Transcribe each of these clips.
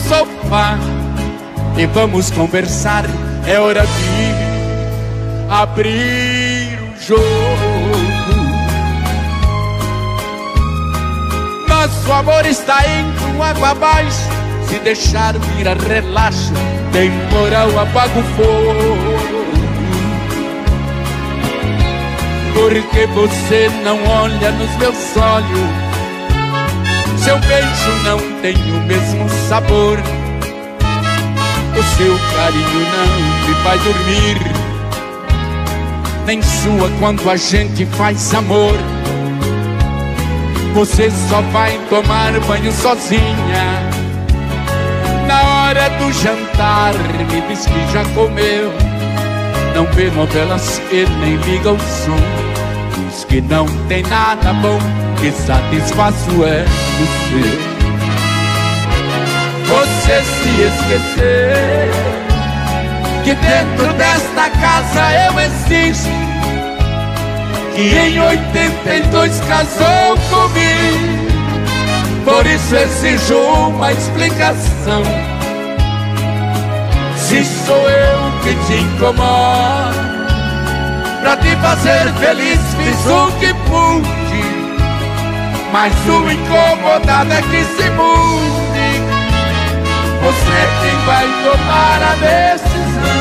sofá e vamos conversar. É hora de abrir o jogo. Nosso amor está indo água abaixo. Se deixar virar relaxo, temporal apaga o fogo. Porque você não olha nos meus olhos, seu beijo não tem o mesmo sabor, o seu carinho não me faz dormir, nem sua quando a gente faz amor. Você só vai tomar banho sozinha na hora do jantar, me diz que já comeu. Não vê novelas e nem liga o som, diz que não tem nada bom, que satisfaço é você. Você se esqueceu que dentro desta casa eu existo, que em 82 casou comigo. Por isso exijo uma explicação. Se sou eu que te incomodo, pra te fazer feliz fiz o que pude, mas o incomodado é que se mude. Você é quem vai tomar a decisão.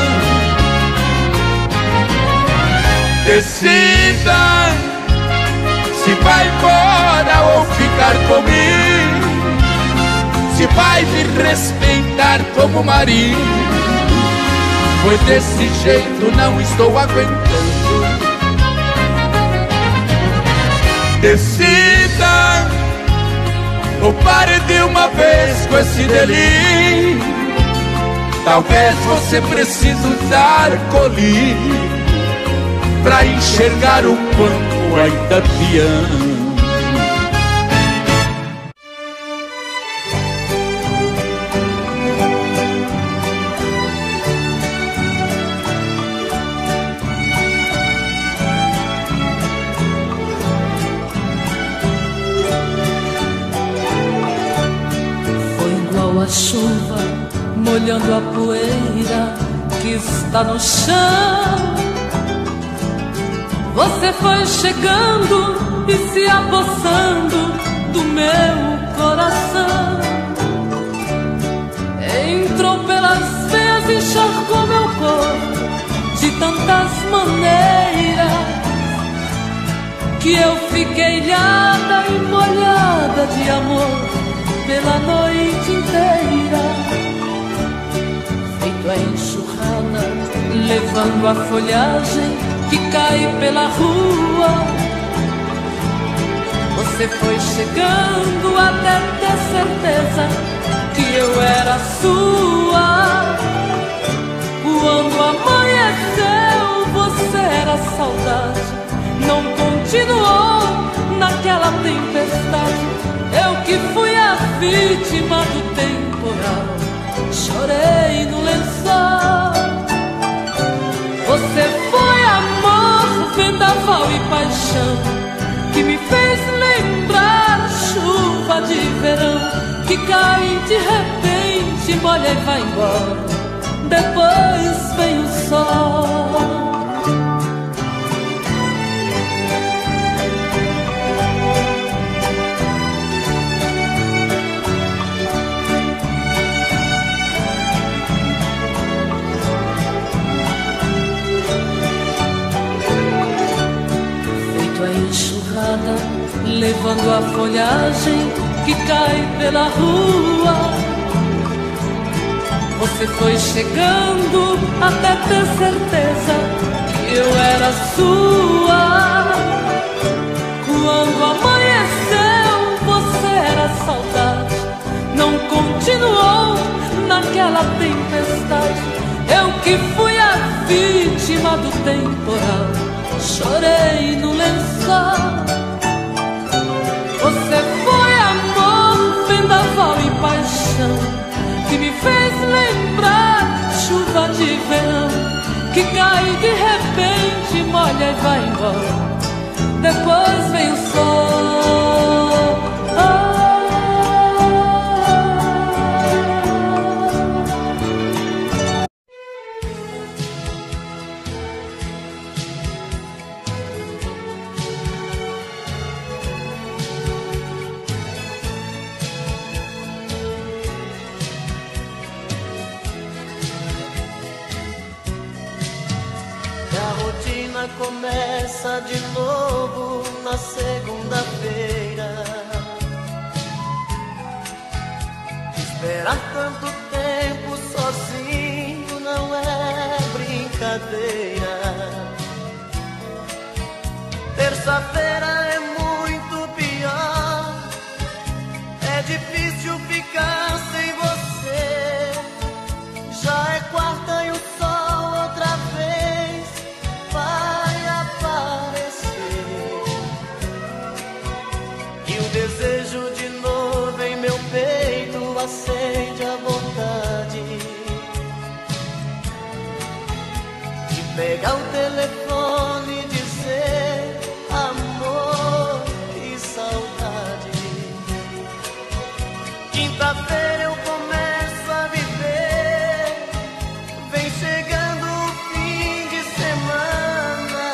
Decida se vai embora ou ficar comigo, se vai me respeitar como marido. Pois desse jeito não estou aguentando. Decida ou pare de uma vez com esse delírio. Talvez você precise usar colírio pra enxergar o quanto ainda te amo. A chuva molhando a poeira que está no chão. Você foi chegando e se apossando do meu coração. Entrou pelas veias e encharcou meu corpo de tantas maneiras que eu fiquei ilhada e molhada de amor pela noite inteira. Feito a enxurrada, levando a folhagem que cai pela rua. Você foi chegando até ter certeza que eu era sua. Quando amanheceu, você era saudade, não continuou naquela tempestade. Eu que fui a vítima do temporal, chorei no lençol. Você foi amor, vendaval e paixão, que me fez lembrar chuva de verão, que cai de repente, molha e vai embora, depois vem o sol. Levando a folhagem que cai pela rua. Você foi chegando até ter certeza que eu era sua. Quando amanheceu, você era saudade, não continuou naquela tempestade. Eu que fui a vítima do temporal, chorei no lençol. Você foi amor, vendaval e paixão, que me fez lembrar chuva de verão, que cai de repente, molha e vai embora, depois vem o sol. começa de novo na segunda-feira. Esperar tanto tempo sozinho não é brincadeira. Terça-feira é muito pior, é difícil ficar sem você. Já é quarta e o sol outra vez vai aparecer. E o desejo de novo em meu peito acende a vontade de pegar o telefone e dizer amor e saudade. Quinta-feira eu começo a viver, vem chegando o fim de semana.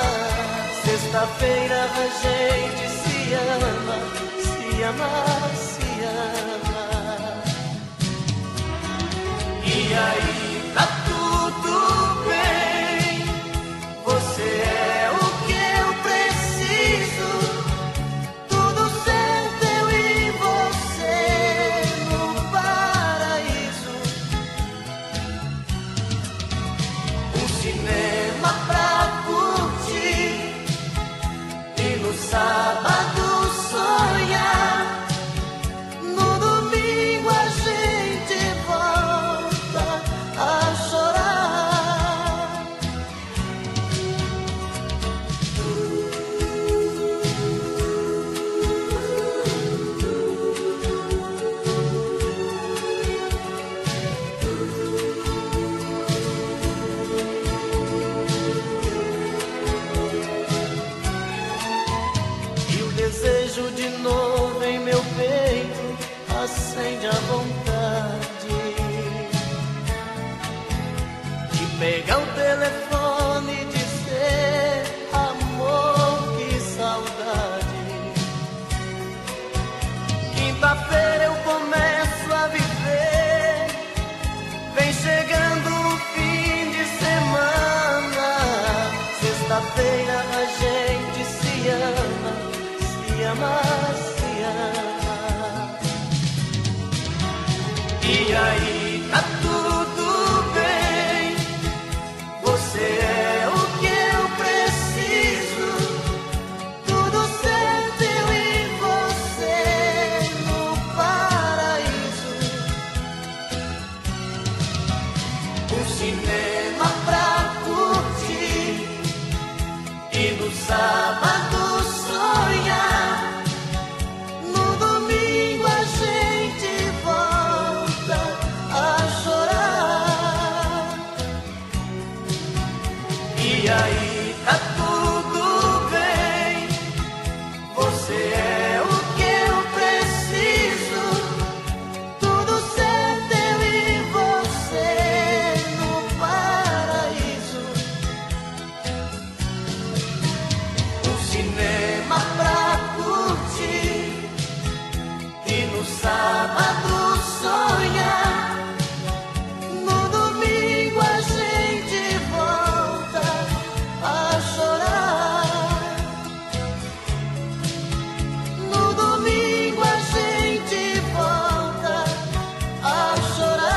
Sexta-feira a gente se ama, se ama, se ama. E aí tá tudo bem, você é o que eu preciso. Tudo certo, eu e você no paraíso. Um cinema pra curtir e no sábado sonhar. No domingo a gente volta a chorar. E o desejo de novo em meu peito acende a vontade de pegar o telefone e dizer amor, que saudade. Quinta-feira eu começo a viver, vem chegando o fim de semana. Sexta-feira a gente se ama, se ama, se ama. E aí tá tudo bem, você é o que eu preciso. Tudo certo, eu e você no paraíso. Um cinema pra curtir e no sábado sonhar. No domingo a gente volta a chorar. E aí tá tudo bem, você é o que eu preciso. Tudo certo, eu e você no paraíso. Um cinema pra curtir e no sábado sonhar. No domingo a gente volta a chorar. No domingo a gente volta a chorar.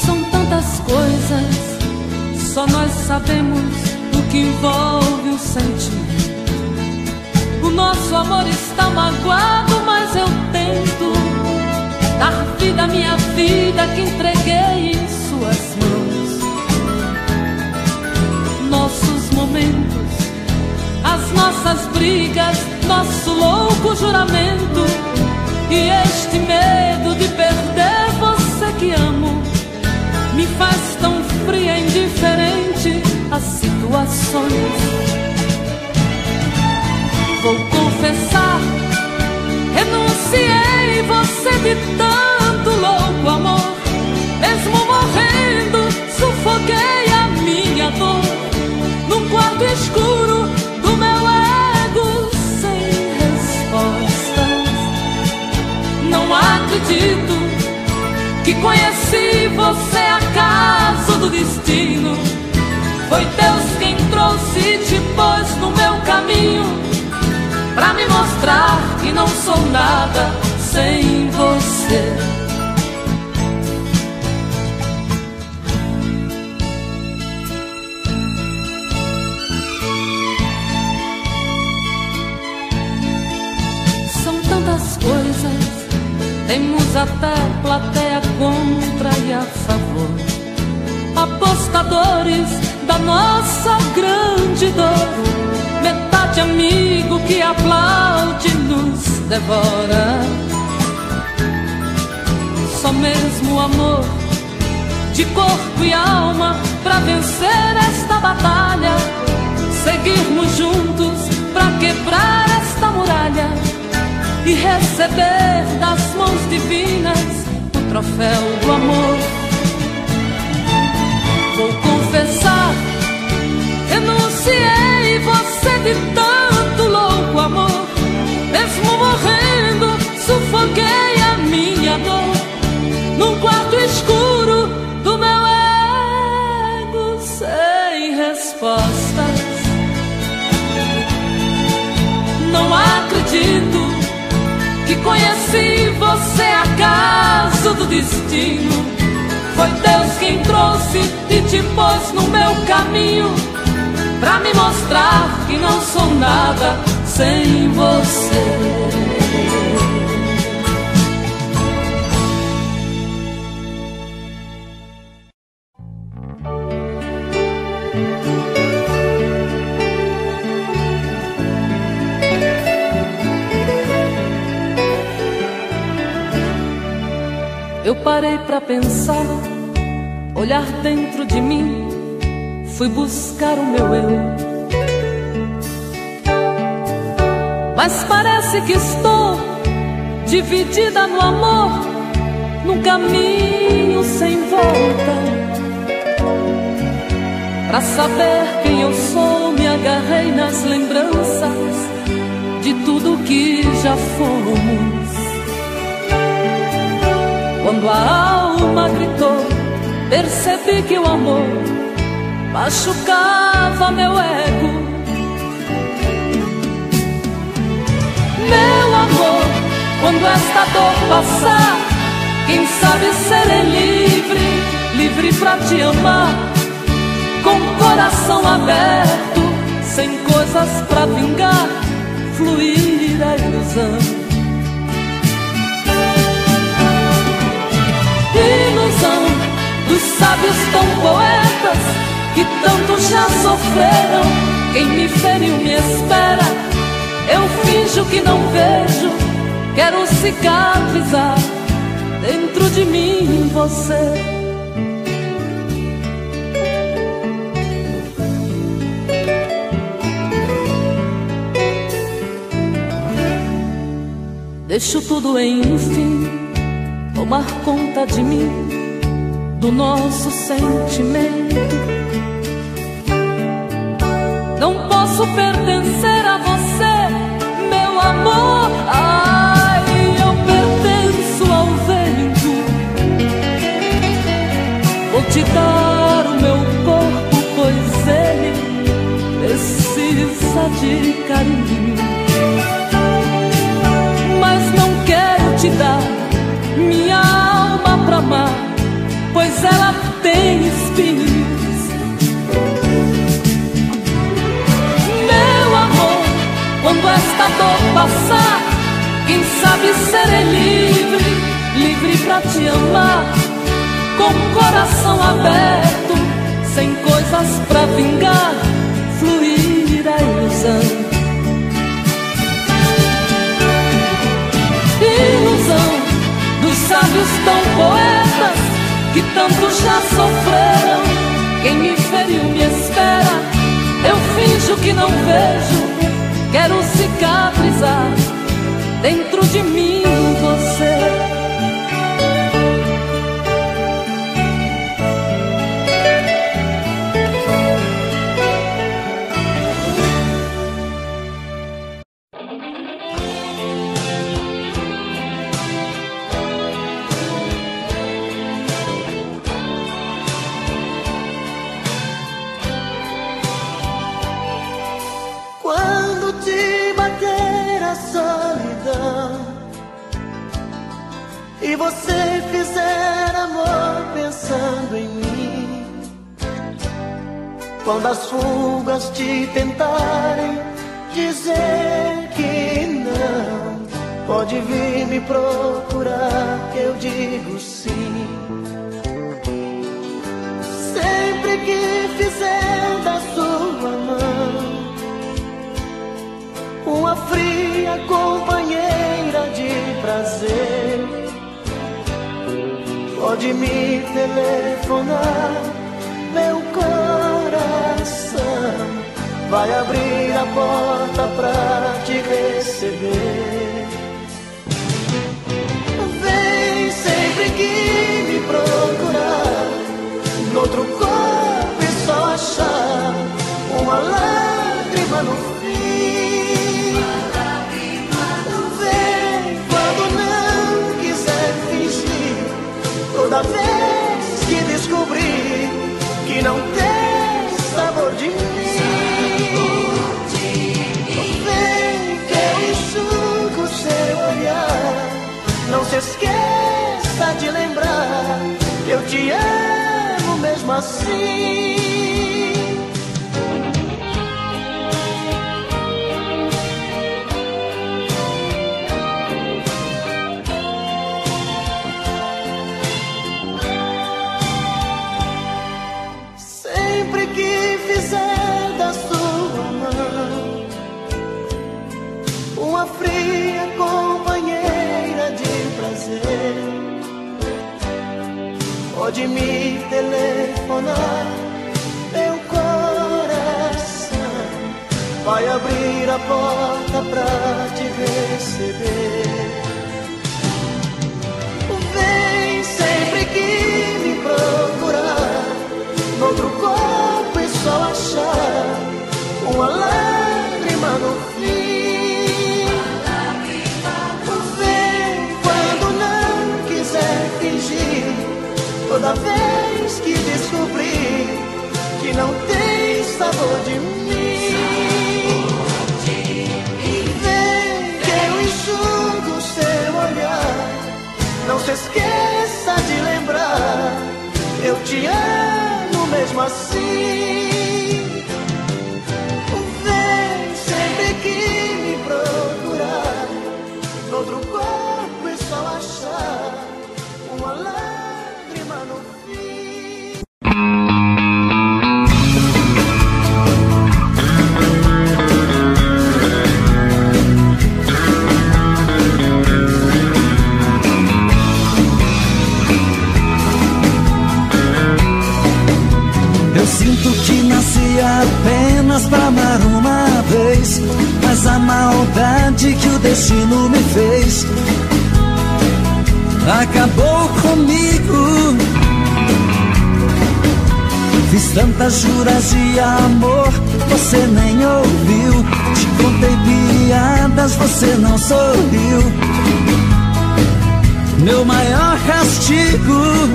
São tantas coisas, só nós sabemos o que envolve o sentimento. O nosso amor está magoado, mas eu tento dar vida à minha vida que entreguei em suas mãos. Nossos momentos, as nossas brigas, nosso louco juramento e este medo de perder você que amo me faz tão fria e indiferente às situações. Vou confessar, renunciei você de tanto louco amor, mesmo morrendo Fiz até plateia contra e a favor, apostadores da nossa grande dor. Metade amigo que aplaude nos devora. Só mesmo o amor de corpo e alma pra vencer esta batalha. Seguirmos juntos pra quebrar esta muralha e receber das mãos divinas o troféu do amor. Vou confessar, renunciei você de tanto louco amor. Mesmo morrendo, sufoquei a minha dor num quarto escuro do meu ego sem respostas. Não acredito que conheci você acaso do destino. Foi Deus quem trouxe e te pôs no meu caminho pra me mostrar que não sou nada sem você. Eu parei pra pensar, olhar dentro de mim, fui buscar o meu eu. Mas parece que estou dividida no amor, num caminho sem volta. Pra saber quem eu sou, me agarrei nas lembranças de tudo que já fomos. Quando a alma gritou, percebi que o amor machucava meu ego. Meu amor, quando esta dor passar, quem sabe serei livre, livre pra te amar, com o coração aberto, sem coisas pra vingar, fluir a ilusão. Ilusão dos sábios tão poetas que tanto já sofreram. Quem me feriu me espera, eu finjo que não vejo. Quero cicatrizar dentro de mim você. Deixo tudo enfim tomar conta de mim, do nosso sentimento. Não posso pertencer a você, meu amor. Ai, eu pertenço ao vento. Vou te dar o meu corpo, pois ele precisa de carinho. Mas não quero te dar minha alma pra amar, pois ela tem espinhos. Meu amor, quando esta dor passar, quem sabe serei livre, livre pra te amar, com o coração aberto, sem coisas pra vingar, fluir a ilusão. Ilusão dos sábios tão poetas que tanto já sofreram. Quem me feriu me espera, eu finjo que não vejo. Quero cicatrizar dentro de mim você. E você fizer amor pensando em mim, quando as fugas te tentarem dizer que não, Pode vir me procurar, que eu digo sim. Sempre que fizer da sua mão uma fria companheira de prazer, pode me telefonar, meu coração vai abrir a porta pra te receber. Vem sempre que me procurar, noutro corpo e só achar uma lágrima no fim. Vem quando não quiser fingir, toda vez que descobrir que não tem sabor de mim. Vem que eu enxugo seu olhar, não se esqueça de lembrar que eu te amo mesmo assim. Sempre que fizer da sua mão uma fria companheira de prazer, pode me telefonar, meu coração vai abrir a porta pra te receber. Vem sempre que me procurar, noutro corpo e só achar uma lágrima no fim. Vem quando não quiser fingir, toda vez que descobrir que não tem sabor de mim. Vem que eu enxugo seu olhar, não se esqueça de lembrar, eu te amo mesmo assim. Vem sempre que me procurar, noutro corpo e só achar uma lágrima no fim. Eu sinto que nasci apenas pra amar uma vez, mas a maldade que o destino me fez acabou comigo. Fiz tantas juras de amor, você nem ouviu. Te contei piadas, você não sorriu. Meu maior castigo,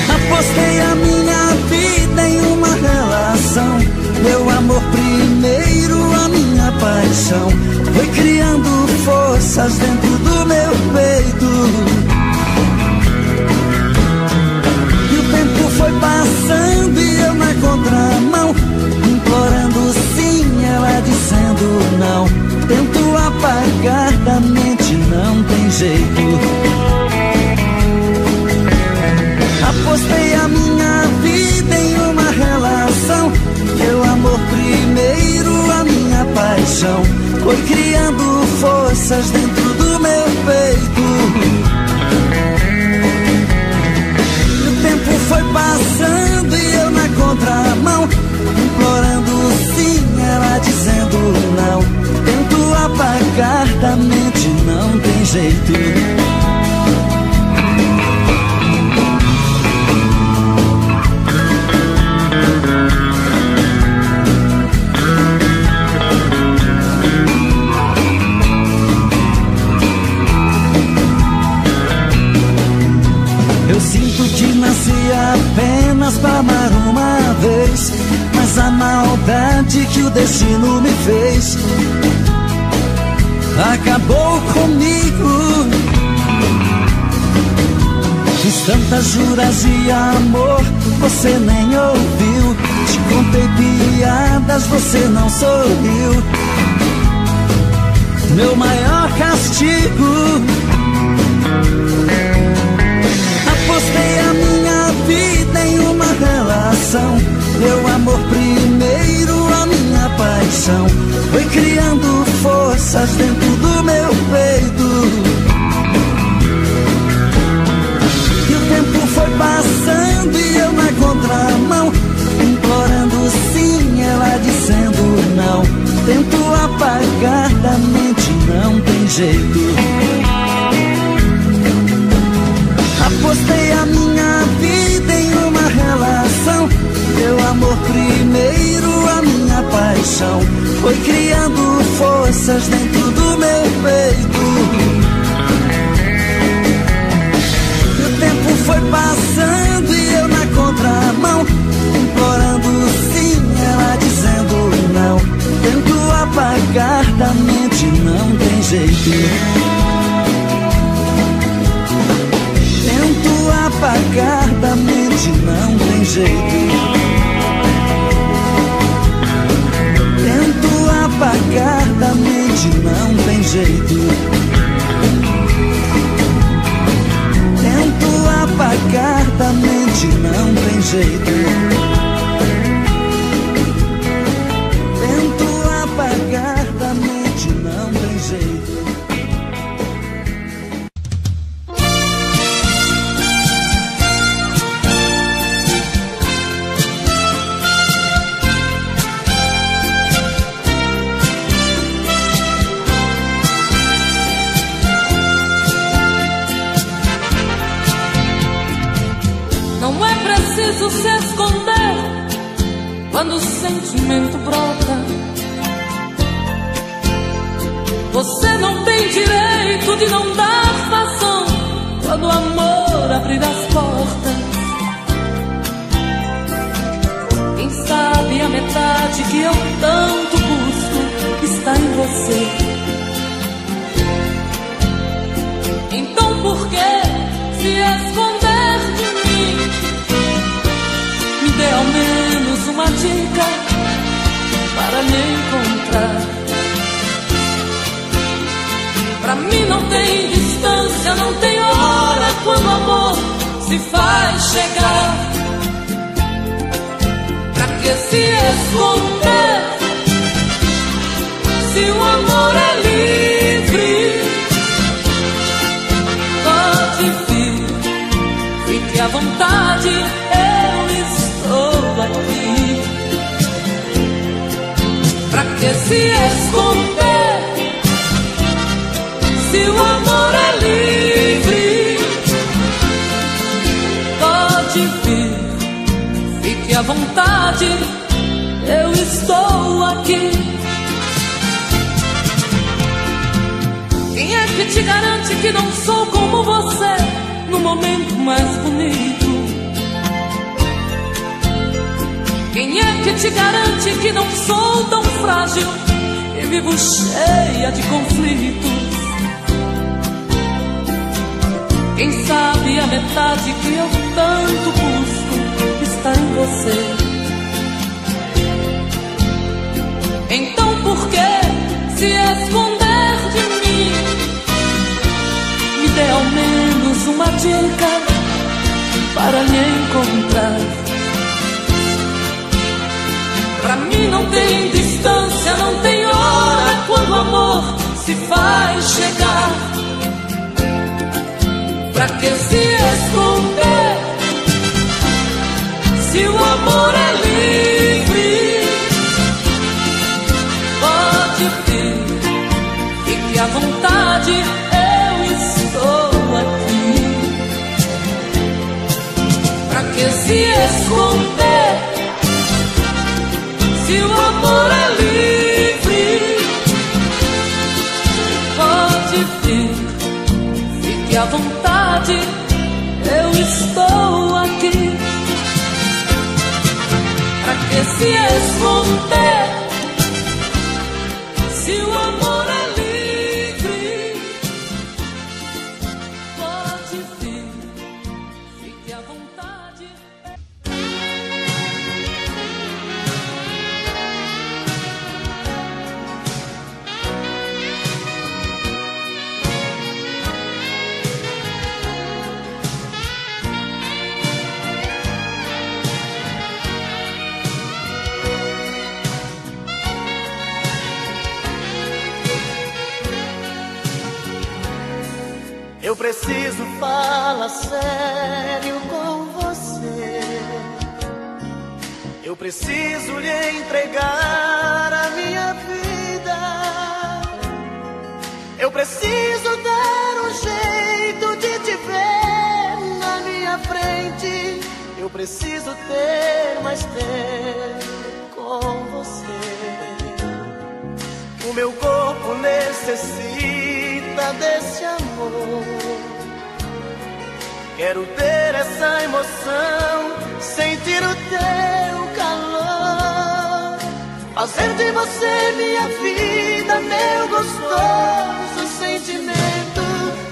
apostei a minha vida em uma relação. Meu amor primeiro, a minha paixão, foi criando forças dentro do meu peito. E o tempo foi passando e eu na contramão, implorando sim, ela dizendo não. Tento apagar da mente, não tem jeito. Apostei a minha vida em uma relação. Meu amor primeiro, a minha paixão, foi criando forças dentro do meu peito. E o tempo foi passando e eu na contramão, implorando sim, ela dizendo não. Tento apagar da mente, não tem jeito. Eu sinto que nasci apenas pra amar uma vez, mas a maldade que o destino me fez acabou comigo. Fiz tantas juras de amor, você nem ouviu. Te contei piadas, você não sorriu. meu maior castigo. Apostei a minha vida em uma relação, meu amor primeiro, a minha paixão foi criando forças dentro do meu peito. E o tempo foi passando e eu na contramão, implorando sim, ela dizendo não. Tento apagar da mente, não tem jeito. Apostei a minha vida em uma relação, meu amor primeiro, a minha paixão foi criando forças dentro do meu peito. E o tempo foi passando e eu na contramão, implorando sim, ela dizendo não. Tento apagar da mente, não tem jeito. Tento apagar da mente, não tem jeito. Tento apagar da mente, não tem jeito. Tento apagar da mente, não tem jeito. Tento apagar da mente, não tem jeito. Se esconder quando o sentimento brota. Você não tem direito de não dar vazão quando o amor abrir as portas. Quem sabe a metade que eu tanto busco está em você. Então por que se esconder de mim? Me dê ao menos uma dica para me encontrar. Pra mim não tem distância, não tem hora quando o amor se faz chegar. Pra que se esconder se o amor é livre? Pode vir, fique à vontade, estou aqui. Pra que se esconder se o amor é livre? Pode vir, fique à vontade, eu estou aqui. Quem é que te garante que não sou como você no momento mais bonito? Quem é que te garante que não sou tão frágil e vivo cheia de conflitos? Quem sabe a metade que eu tanto busco está em você. Então por que se esconder de mim? Me dê ao menos uma dica para me encontrar. Pra mim não tem distância, não tem hora quando o amor se faz chegar. Pra que se esconder se o amor é livre? Pode vir, fique à vontade, eu estou aqui. Pra que se esconder se o amor é livre? Pode vir, fique à vontade, eu estou aqui. Pra que se esconder se o amor é livre? Pode vir, fique à vontade. preciso falar sério com você. Eu preciso lhe entregar a minha vida. Eu preciso dar um jeito de te ver na minha frente. Eu preciso ter mais tempo com você. O meu corpo necessita desse amor. Quero ter essa emoção, sentir o teu calor, fazer de você minha vida, meu gostoso sentimento.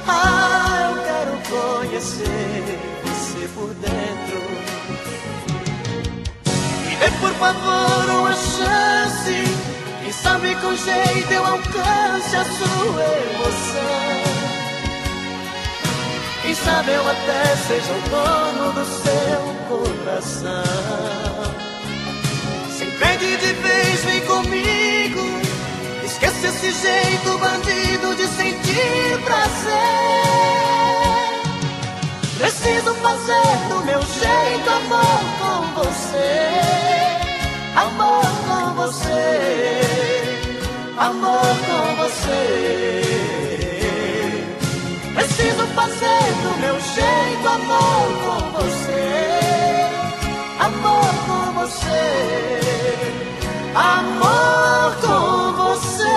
Ah, eu quero conhecer você por dentro. Me dê por favor uma chance, quem sabe com jeito eu alcance a sua emoção. Quem sabe eu até seja o dono do seu coração. Se entregue de vez, vem comigo. Esquece esse jeito bandido de sentir prazer. Preciso fazer do meu jeito amor com você. Amor com você. Amor com você. Preciso fazer do meu jeito amor com você. Amor com você. Amor com você.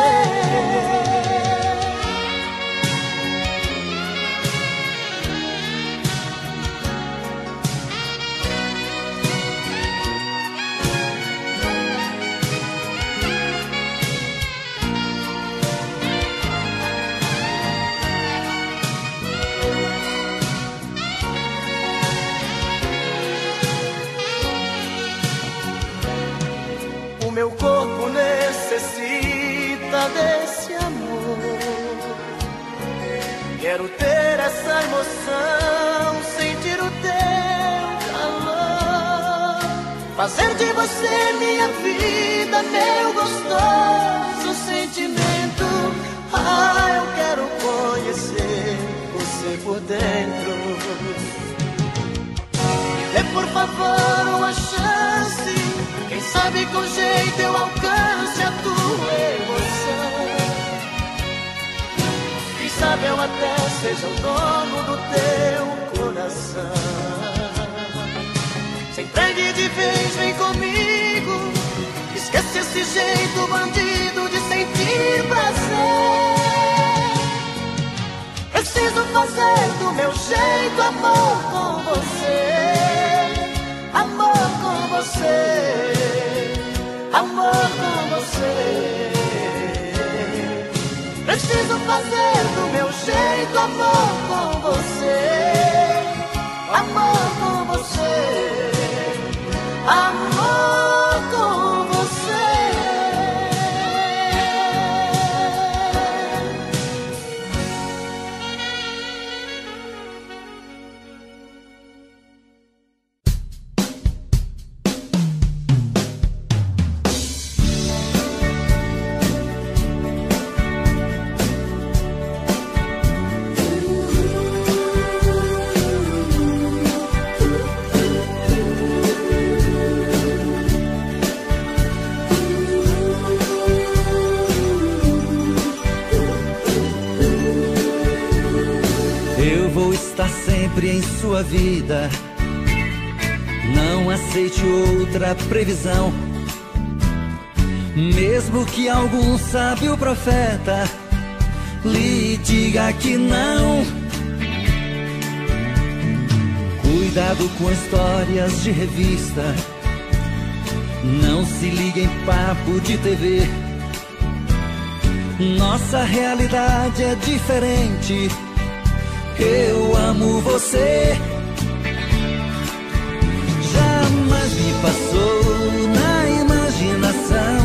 Meu corpo necessita desse amor. Quero ter essa emoção, sentir o teu calor, fazer de você minha vida, meu gostoso sentimento. Ah, eu quero conhecer você por dentro. Dê por favor uma chance, quem sabe com jeito eu alcance a tua emoção. Quem sabe eu até seja o dono do teu coração. Se entregue de vez, vem comigo. Esquece esse jeito bandido de sentir prazer. Preciso fazer do meu jeito amor com você. Amor com você. Amor com você. Preciso fazer do meu jeito amor com você. Amor com você. Amor com você. Em sua vida, não aceite outra previsão. Mesmo que algum sábio profeta lhe diga que não. Cuidado com histórias de revista, não se ligue em papo de TV. Nossa realidade é diferente. Eu amo você. Jamais me passou na imaginação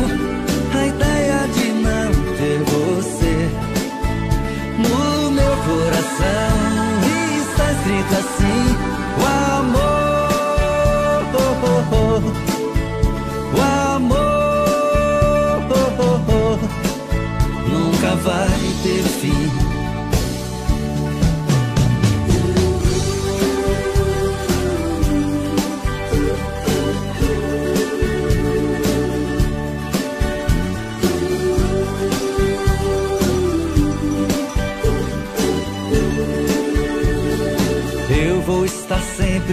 a ideia de não ter você. No meu coração está escrito assim: o amor, o amor nunca vai ter fim.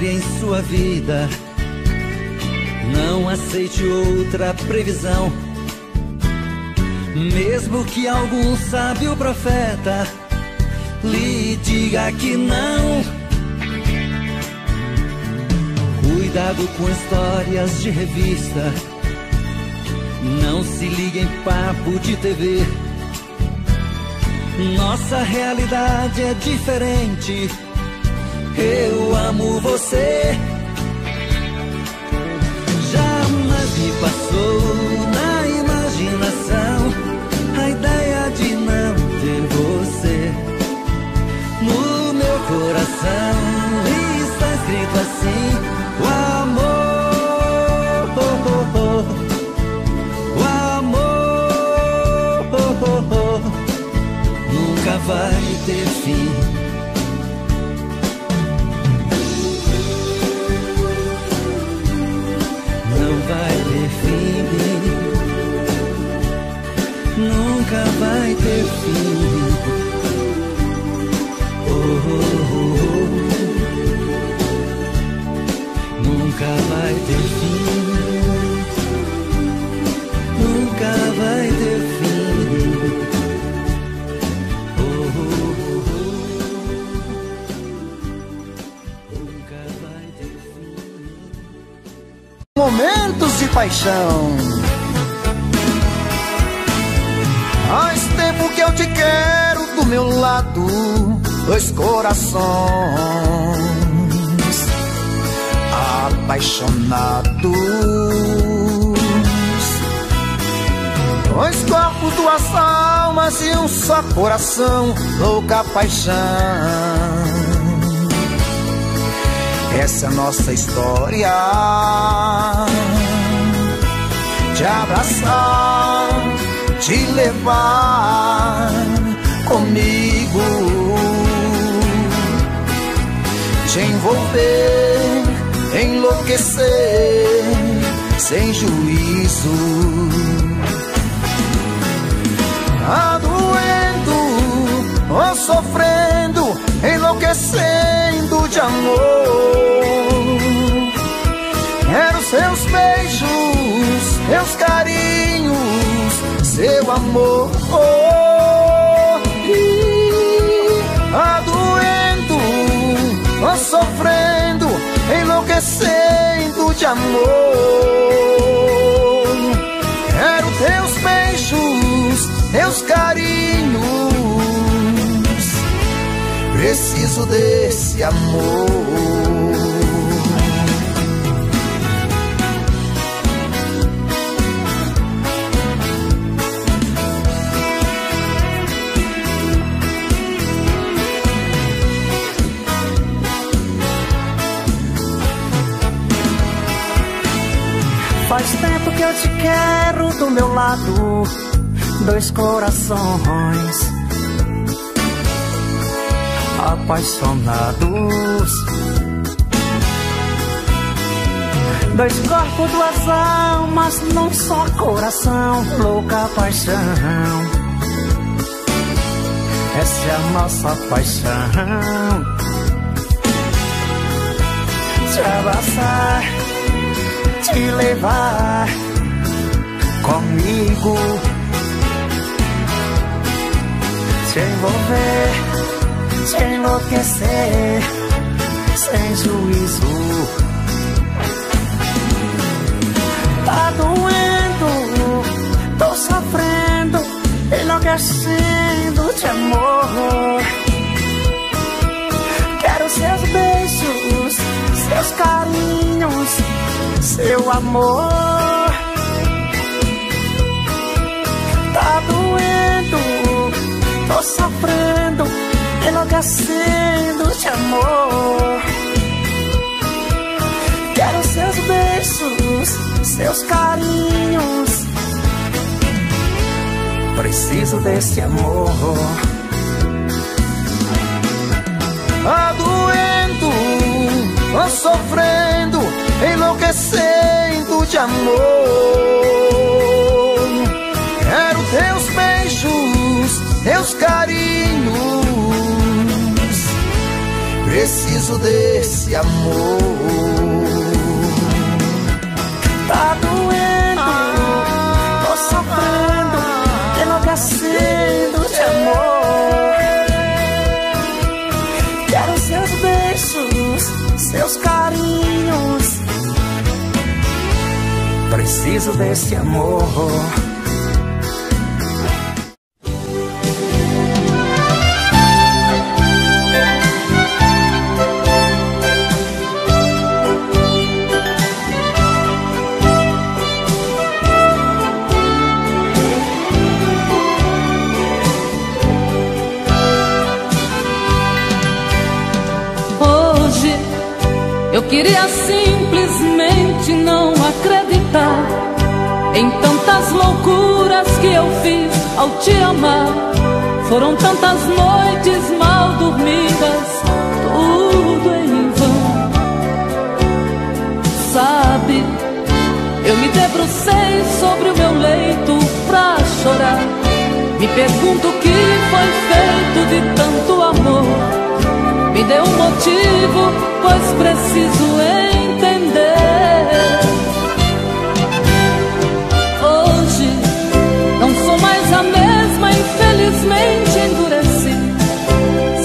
em sua vida. Não aceite outra previsão, mesmo que algum sábio profeta lhe diga que não. Cuidado com histórias de revista, não se ligue em papo de TV. Nossa realidade é diferente. Eu amo você. Jamais me passou na imaginação a ideia de não ter você. No meu coração está escrito assim: o amor, o amor nunca vai ter fim. Não vai ter fim, nunca vai ter fim. Oh, oh, oh. Nunca vai ter fim, nunca vai ter fim. Oh, oh, oh. Nunca vai ter fim. Momentos de paixão. Faz tempo que eu te quero do meu lado, dois corações apaixonados, dois corpos, duas almas e um só coração, louca paixão. Essa é a nossa história, te abraçar, te levar comigo, te envolver, enlouquecer sem juízo. Tá doendo ou sofrendo, enlouquecendo de amor. Quero seus beijos, seus carinhos, seu amor. Tá doendo ou sofrendo, enlouquecendo de amor. Quero teus beijos, teus carinhos, preciso desse amor. Faz tempo que eu te quero do meu lado, dois corações apaixonados, dois corpos, duas almas num só coração, louca paixão. Essa é a nossa paixão, te abraçar, te levar comigo, te envolver, te enlouquecer sem juízo. Tá doendo, tô sofrendo, enlouquecendo de amor. Quero seus beijos, seus carinhos, seu amor. Tá doendo, tô sofrendo, enlouquecendo de amor. Quero seus beijos, seus carinhos, preciso desse amor. Tá doendo, tô sofrendo, enlouquecendo de amor. Quero teus beijos, teus carinhos, preciso desse amor. Tá doendo, tô sofrendo, enlouquecendo de amor. Quero seus beijos, seus carinhos, preciso desse amor. Eu queria simplesmente não acreditar em tantas loucuras que eu fiz ao te amar. Foram tantas noites mal dormidas, tudo em vão. Sabe, eu me debrucei sobre o meu leito pra chorar. Me pergunto o que foi feito de tanto amor. Me dê um motivo, pois preciso entender. Hoje não sou mais a mesma, infelizmente endureci.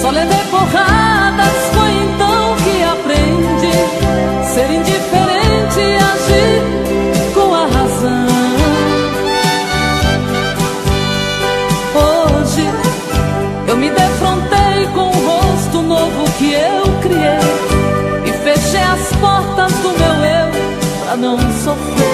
Só levei porradas, foi então que aprendi ser indiferente e agir com a razão. Hoje eu me defrontei com o rosto novo que eu criei e fechei as portas do meu eu pra não sofrer.